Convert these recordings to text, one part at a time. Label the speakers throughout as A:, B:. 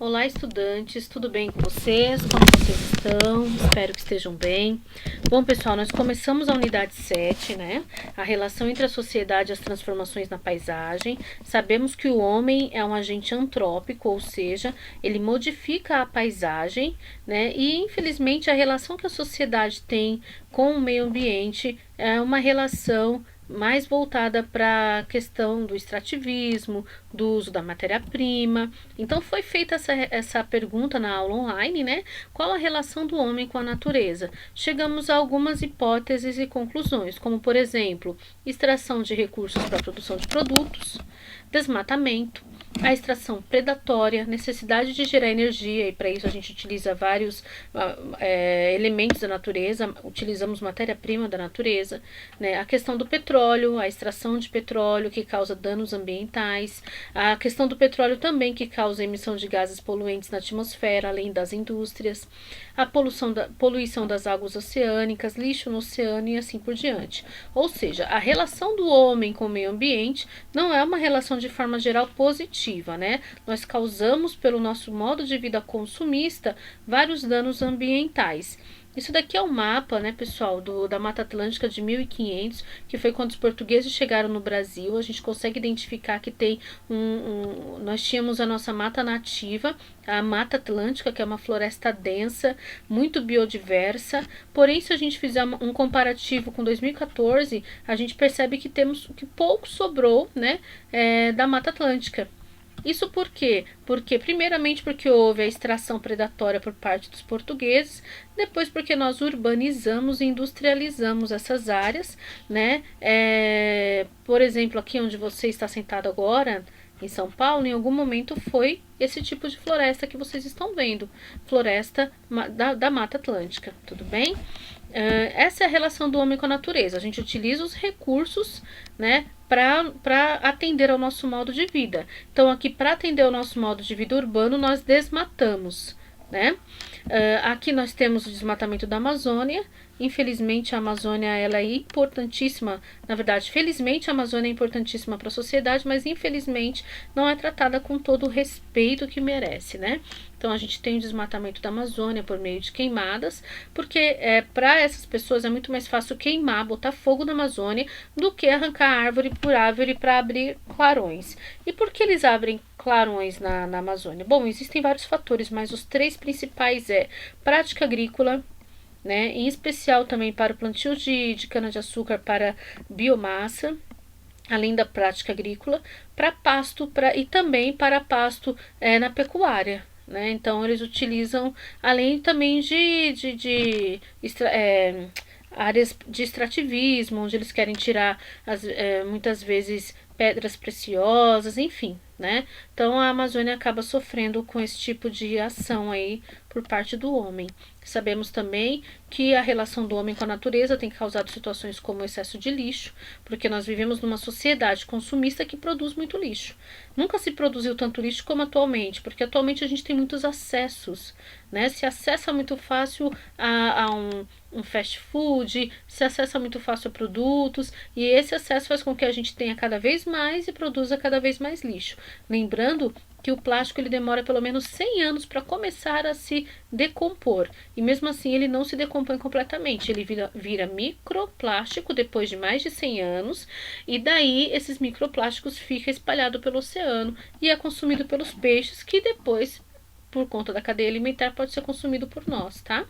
A: Olá, estudantes, tudo bem com vocês? Como vocês estão? Espero que estejam bem. Bom, pessoal, nós começamos a unidade 7, né? A relação entre a sociedade e as transformações na paisagem. Sabemos que o homem é um agente antrópico, ou seja, ele modifica a paisagem, né? E, infelizmente, a relação que a sociedade tem com o meio ambiente é uma relação mais voltada para a questão do extrativismo, do uso da matéria-prima. Então foi feita essa pergunta na aula online, né? Qual a relação do homem com a natureza? Chegamos a algumas hipóteses e conclusões, como por exemplo, extração de recursos para a produção de produtos, desmatamento, a extração predatória, necessidade de gerar energia, e para isso a gente utiliza vários elementos da natureza, utilizamos matéria-prima da natureza, né? A questão do petróleo, a extração de petróleo que causa danos ambientais, a questão do petróleo também que causa emissão de gases poluentes na atmosfera, além das indústrias, a poluição das águas oceânicas, lixo no oceano e assim por diante. Ou seja, a relação do homem com o meio ambiente não é uma relação de forma geral positiva, né? Nós causamos, pelo nosso modo de vida consumista, vários danos ambientais. Isso daqui é um mapa, né, pessoal, da Mata Atlântica de 1500, que foi quando os portugueses chegaram no Brasil. A gente consegue identificar que tem nós tínhamos a nossa mata nativa, a Mata Atlântica, que é uma floresta densa, muito biodiversa. Porém, se a gente fizer um comparativo com 2014, a gente percebe que pouco sobrou, né, da Mata Atlântica. Isso por quê? Primeiramente, porque houve a extração predatória por parte dos portugueses, depois porque nós urbanizamos e industrializamos essas áreas, né? Por exemplo, aqui onde você está sentado agora, em São Paulo, em algum momento foi esse tipo de floresta que vocês estão vendo, floresta da Mata Atlântica, tudo bem? Essa é a relação do homem com a natureza. A gente utiliza os recursos, né, para atender ao nosso modo de vida. Então, aqui, para atender ao nosso modo de vida urbano, nós desmatamos, né? Aqui nós temos o desmatamento da Amazônia. Infelizmente, a Amazônia ela é importantíssima. Na verdade, felizmente, a Amazônia é importantíssima para a sociedade, mas infelizmente não é tratada com todo o respeito que merece, né? Então, a gente tem o desmatamento da Amazônia por meio de queimadas, porque para essas pessoas é muito mais fácil queimar, botar fogo na Amazônia, do que arrancar árvore por árvore para abrir clarões. E por que eles abrem clarões na Amazônia? Bom, existem vários fatores, mas os três principais prática agrícola, né, em especial também para o plantio de cana-de-açúcar para biomassa, além da prática agrícola, para pasto e também para pasto na pecuária. Né? Então, eles utilizam, além também áreas de extrativismo, onde eles querem tirar, muitas vezes, pedras preciosas, enfim. Né? Então, a Amazônia acaba sofrendo com esse tipo de ação aí por parte do homem. Sabemos também que a relação do homem com a natureza tem causado situações como o excesso de lixo, porque nós vivemos numa sociedade consumista que produz muito lixo. Nunca se produziu tanto lixo como atualmente, porque atualmente a gente tem muitos acessos, né? Se acessa muito fácil a um fast food, se acessa muito fácil a produtos, e esse acesso faz com que a gente tenha cada vez mais e produza cada vez mais lixo. Lembrando que o plástico ele demora pelo menos 100 anos para começar a se decompor. E mesmo assim ele não se decompõe completamente. Ele vira microplástico depois de mais de 100 anos. E daí esses microplásticos ficam espalhados pelo oceano e é consumido pelos peixes, que depois, por conta da cadeia alimentar, pode ser consumido por nós, tá?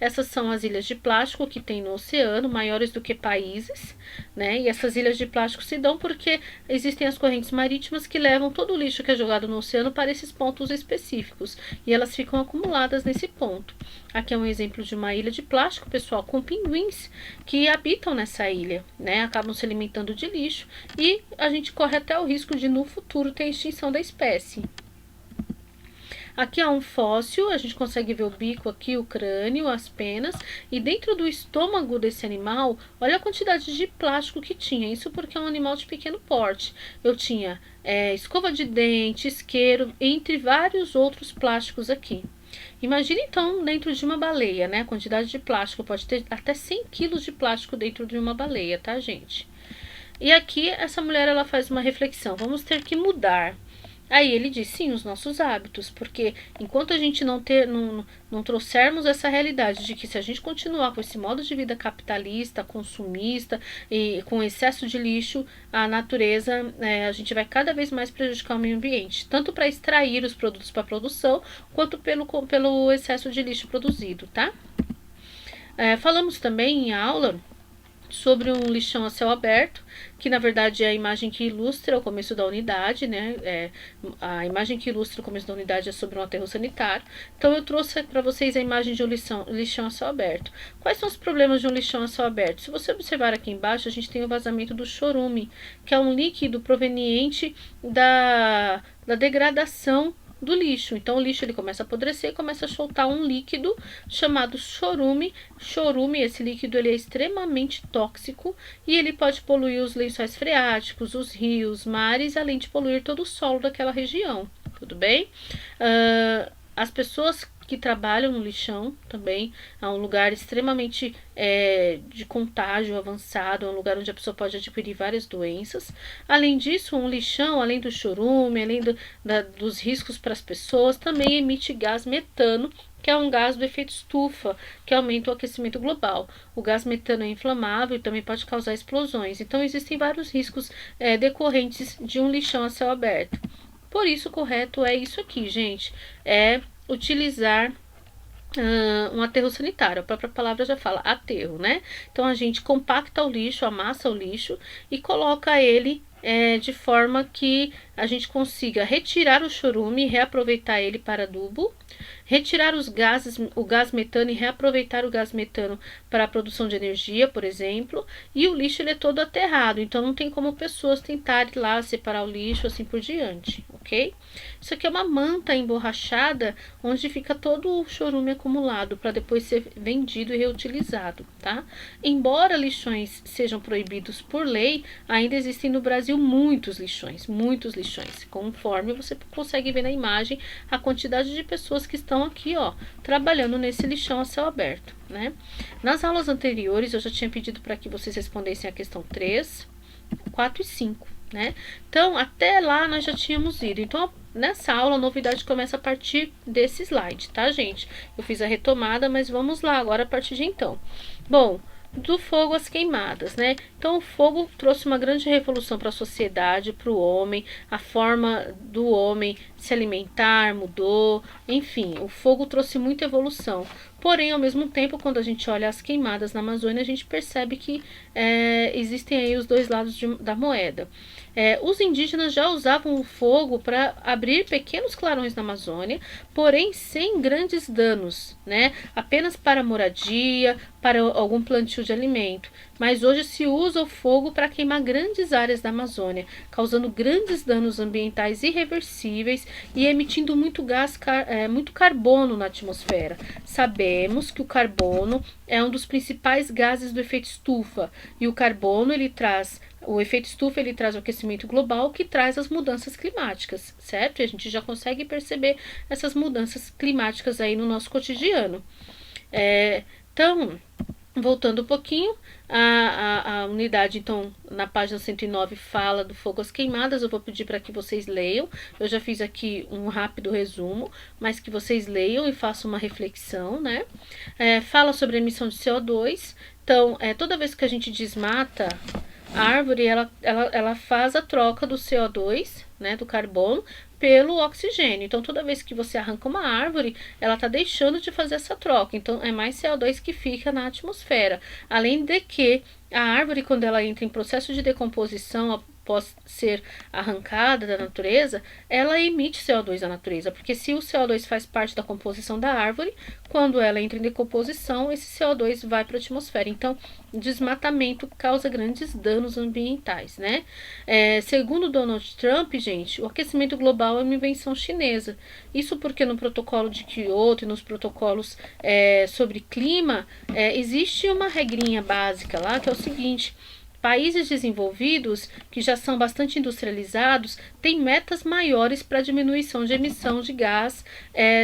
A: Essas são as ilhas de plástico que tem no oceano, maiores do que países, né? E essas ilhas de plástico se dão porque existem as correntes marítimas que levam todo o lixo que é jogado no oceano para esses pontos específicos, e elas ficam acumuladas nesse ponto. Aqui é um exemplo de uma ilha de plástico, pessoal, com pinguins que habitam nessa ilha, né? Acabam se alimentando de lixo e a gente corre até o risco de no futuro ter a extinção da espécie. Aqui há um fóssil, a gente consegue ver o bico aqui, o crânio, as penas, e dentro do estômago desse animal, olha a quantidade de plástico que tinha. Isso porque é um animal de pequeno porte. Eu tinha escova de dente, isqueiro, entre vários outros plásticos aqui. Imagine então dentro de uma baleia, né? A quantidade de plástico, pode ter até 100 quilos de plástico dentro de uma baleia, tá, gente? E aqui essa mulher ela faz uma reflexão, vamos ter que mudar. Aí ele diz, sim, os nossos hábitos, porque enquanto a gente não trouxermos essa realidade de que se a gente continuar com esse modo de vida capitalista, consumista e com excesso de lixo, a natureza, a gente vai cada vez mais prejudicar o meio ambiente, tanto para extrair os produtos para produção, quanto pelo excesso de lixo produzido, tá? Falamos também em aula sobre um lixão a céu aberto, que na verdade é a imagem que ilustra o começo da unidade, né? A imagem que ilustra o começo da unidade é sobre um aterro sanitário. Então eu trouxe para vocês a imagem de um lixão a céu aberto. Quais são os problemas de um lixão a céu aberto? Se você observar aqui embaixo, a gente tem o vazamento do chorume, que é um líquido proveniente da degradação do lixo. Então o lixo ele começa a apodrecer e começa a soltar um líquido chamado chorume. Chorume, esse líquido ele é extremamente tóxico e ele pode poluir os lençóis freáticos, os rios, mares, além de poluir todo o solo daquela região. Tudo bem? As pessoas que trabalham no lixão também é um lugar extremamente de contágio avançado, é um lugar onde a pessoa pode adquirir várias doenças. Além disso, um lixão, além do chorume, além dos riscos para as pessoas, também emite gás metano, que é um gás do efeito estufa, que aumenta o aquecimento global. O gás metano é inflamável e também pode causar explosões. Então, existem vários riscos decorrentes de um lixão a céu aberto. Por isso, o correto é isso aqui, gente. É utilizar um aterro sanitário. A própria palavra já fala aterro, né? Então a gente compacta o lixo, amassa o lixo e coloca ele de forma que a gente consiga retirar o chorume e reaproveitar ele para adubo, retirar o gás metano e reaproveitar o gás metano para a produção de energia, por exemplo, e o lixo ele é todo aterrado, então não tem como pessoas tentarem lá separar o lixo assim por diante, ok? Isso aqui é uma manta emborrachada onde fica todo o chorume acumulado para depois ser vendido e reutilizado, tá? Embora lixões sejam proibidos por lei, ainda existem no Brasil muitos lixões, conforme você consegue ver na imagem a quantidade de pessoas que estão aqui, ó, trabalhando nesse lixão a céu aberto, né? Nas aulas anteriores eu já tinha pedido para que vocês respondessem a questão 3, 4 e 5, né? Então, até lá nós já tínhamos ido. Então, nessa aula a novidade começa a partir desse slide, tá, gente? Eu fiz a retomada, mas vamos lá agora a partir de então. Bom, do fogo às queimadas, né? Então o fogo trouxe uma grande revolução para a sociedade, para o homem, a forma do homem se alimentar mudou, enfim, o fogo trouxe muita evolução. Porém, ao mesmo tempo, quando a gente olha as queimadas na Amazônia, a gente percebe que existem aí os dois lados da moeda. Os indígenas já usavam o fogo para abrir pequenos clarões na Amazônia, porém sem grandes danos, né? Apenas para moradia, para algum plantio de alimento. Mas hoje se usa o fogo para queimar grandes áreas da Amazônia, causando grandes danos ambientais irreversíveis e emitindo muito muito carbono na atmosfera. Sabemos que o carbono é um dos principais gases do efeito estufa e o efeito estufa ele traz o aquecimento global que traz as mudanças climáticas, certo? E a gente já consegue perceber essas mudanças climáticas aí no nosso cotidiano. Então, voltando um pouquinho, a unidade, então, na página 109 fala do fogo às queimadas. Eu vou pedir para que vocês leiam. Eu já fiz aqui um rápido resumo, mas que vocês leiam e façam uma reflexão, né? Fala sobre a emissão de CO2. Então, toda vez que a gente desmata a árvore, ela faz a troca do CO2, né, do carbono, pelo oxigênio. Então, toda vez que você arranca uma árvore, ela está deixando de fazer essa troca. Então, é mais CO2 que fica na atmosfera. Além de que a árvore, quando ela entra em processo de decomposição, após ser arrancada da natureza, ela emite CO2 à natureza, porque se o CO2 faz parte da composição da árvore, quando ela entra em decomposição, esse CO2 vai para a atmosfera. Então, desmatamento causa grandes danos ambientais, né? Segundo Donald Trump, gente, o aquecimento global é uma invenção chinesa. Isso porque no protocolo de Kyoto e nos protocolos sobre clima, existe uma regrinha básica lá, que é o seguinte: Países desenvolvidos, que já são bastante industrializados, têm metas maiores para diminuição de emissão de gás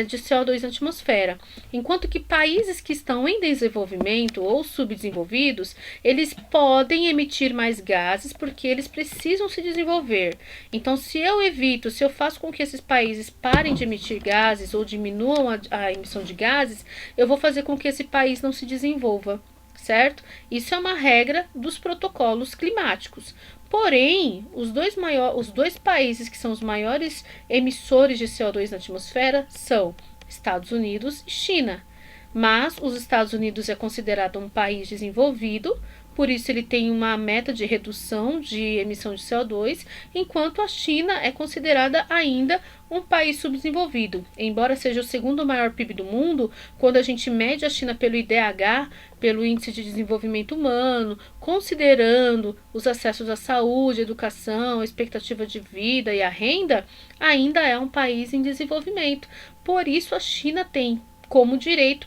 A: de CO2 na atmosfera. Enquanto que países que estão em desenvolvimento ou subdesenvolvidos, eles podem emitir mais gases porque eles precisam se desenvolver. Então, se eu faço com que esses países parem de emitir gases ou diminuam a emissão de gases, eu vou fazer com que esse país não se desenvolva. Certo? Isso é uma regra dos protocolos climáticos. Porém, os dois países que são os maiores emissores de CO2 na atmosfera são Estados Unidos e China. Mas os Estados Unidos é considerado um país desenvolvido, por isso ele tem uma meta de redução de emissão de CO2, enquanto a China é considerada ainda um país subdesenvolvido. Embora seja o segundo maior PIB do mundo, quando a gente mede a China pelo IDH, pelo Índice de Desenvolvimento Humano, considerando os acessos à saúde, educação, a expectativa de vida e a renda, ainda é um país em desenvolvimento. Por isso a China tem como direito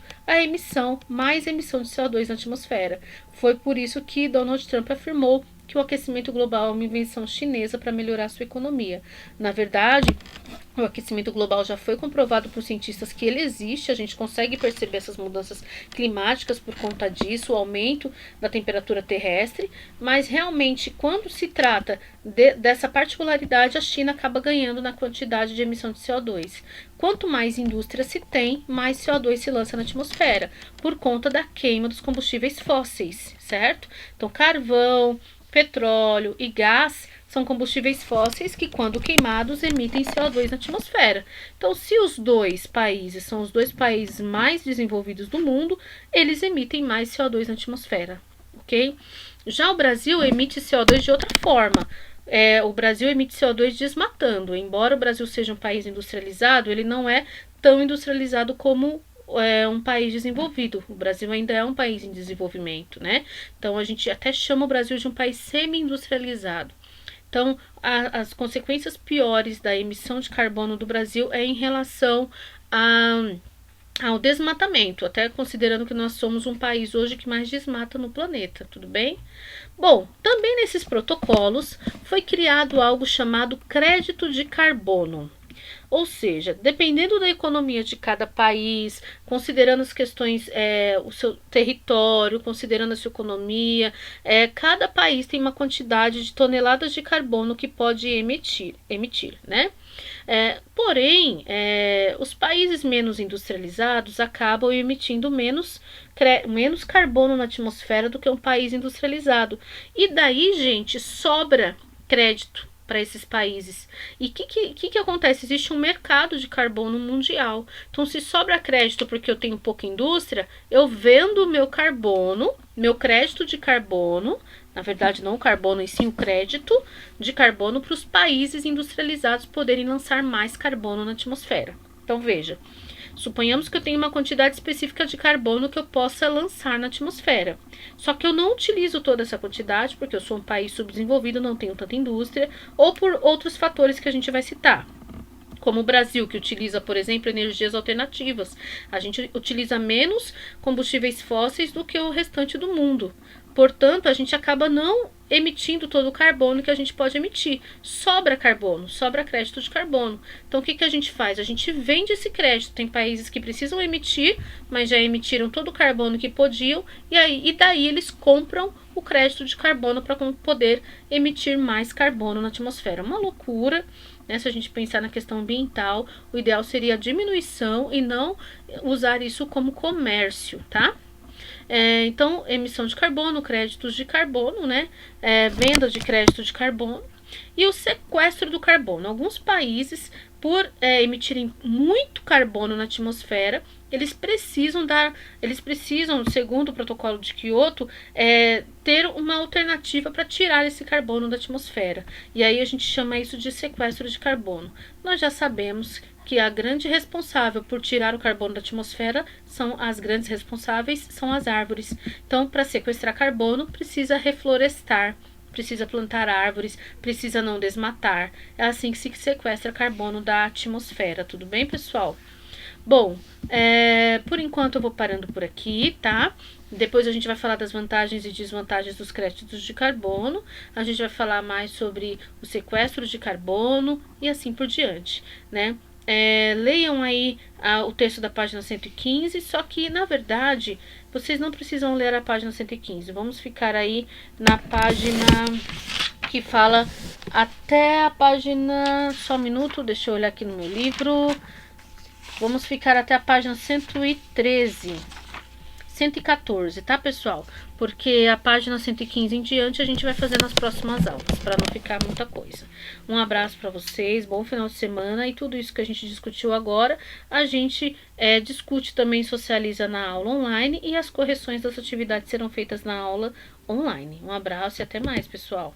A: mais emissão de CO2 na atmosfera. Foi por isso que Donald Trump afirmou que o aquecimento global é uma invenção chinesa para melhorar sua economia. Na verdade, o aquecimento global já foi comprovado por cientistas que ele existe, a gente consegue perceber essas mudanças climáticas por conta disso, o aumento da temperatura terrestre, mas realmente quando se trata dessa particularidade, a China acaba ganhando na quantidade de emissão de CO2. Quanto mais indústria se tem, mais CO2 se lança na atmosfera, por conta da queima dos combustíveis fósseis, certo? Então, carvão, petróleo e gás são combustíveis fósseis que, quando queimados, emitem CO2 na atmosfera. Então, se os dois países são os dois países mais desenvolvidos do mundo, eles emitem mais CO2 na atmosfera, ok? Já o Brasil emite CO2 de outra forma. O Brasil emite CO2 desmatando. Embora o Brasil seja um país industrializado, ele não é tão industrializado como um país desenvolvido. O Brasil ainda é um país em desenvolvimento, né? Então a gente até chama o Brasil de um país semi-industrializado. Então, as consequências piores da emissão de carbono do Brasil é em relação ao desmatamento, até considerando que nós somos um país hoje que mais desmata no planeta, tudo bem? Bom, também nesses protocolos foi criado algo chamado crédito de carbono. Ou seja, dependendo da economia de cada país, considerando as questões, o seu território, considerando a sua economia, cada país tem uma quantidade de toneladas de carbono que pode emitir, né? Porém, os países menos industrializados acabam emitindo menos carbono na atmosfera do que um país industrializado. E daí, gente, sobra crédito para esses países. E o que acontece? Existe um mercado de carbono mundial. Então, se sobra crédito porque eu tenho pouca indústria, eu vendo meu carbono, meu crédito de carbono, na verdade não o carbono, e sim o crédito de carbono para os países industrializados poderem lançar mais carbono na atmosfera. Então, veja, suponhamos que eu tenho uma quantidade específica de carbono que eu possa lançar na atmosfera. Só que eu não utilizo toda essa quantidade porque eu sou um país subdesenvolvido, não tenho tanta indústria, ou por outros fatores que a gente vai citar. Como o Brasil, que utiliza, por exemplo, energias alternativas. A gente utiliza menos combustíveis fósseis do que o restante do mundo. Portanto, a gente acaba não emitindo todo o carbono que a gente pode emitir. Sobra carbono, sobra crédito de carbono. Então, o que a gente faz? A gente vende esse crédito. Tem países que precisam emitir, mas já emitiram todo o carbono que podiam, e daí eles compram o crédito de carbono para poder emitir mais carbono na atmosfera. Uma loucura, né? Se a gente pensar na questão ambiental, o ideal seria a diminuição e não usar isso como comércio, tá? Então, emissão de carbono, créditos de carbono, né? Venda de crédito de carbono e o sequestro do carbono. Alguns países, por emitirem muito carbono na atmosfera, eles precisam, segundo o protocolo de Kyoto, ter uma alternativa para tirar esse carbono da atmosfera. E aí a gente chama isso de sequestro de carbono. Nós já sabemos que a grande responsável por tirar o carbono da atmosfera são as árvores. Então, para sequestrar carbono, precisa reflorestar, precisa plantar árvores, precisa não desmatar. É assim que se sequestra carbono da atmosfera. Tudo bem, pessoal? Bom, por enquanto eu vou parando por aqui, tá? Depois a gente vai falar das vantagens e desvantagens dos créditos de carbono. A gente vai falar mais sobre o sequestro de carbono e assim por diante, né? Leiam aí o texto da página 115, só que na verdade vocês não precisam ler a página 115. Vamos ficar aí na página que fala até a página... Só um minuto, deixa eu olhar aqui no meu livro. Vamos ficar até a página 113. 114, tá, pessoal? Porque a página 115 em diante a gente vai fazer nas próximas aulas, para não ficar muita coisa. Um abraço para vocês, bom final de semana, e tudo isso que a gente discutiu agora, a gente discute também, socializa na aula online, e as correções das atividades serão feitas na aula online. Um abraço e até mais, pessoal!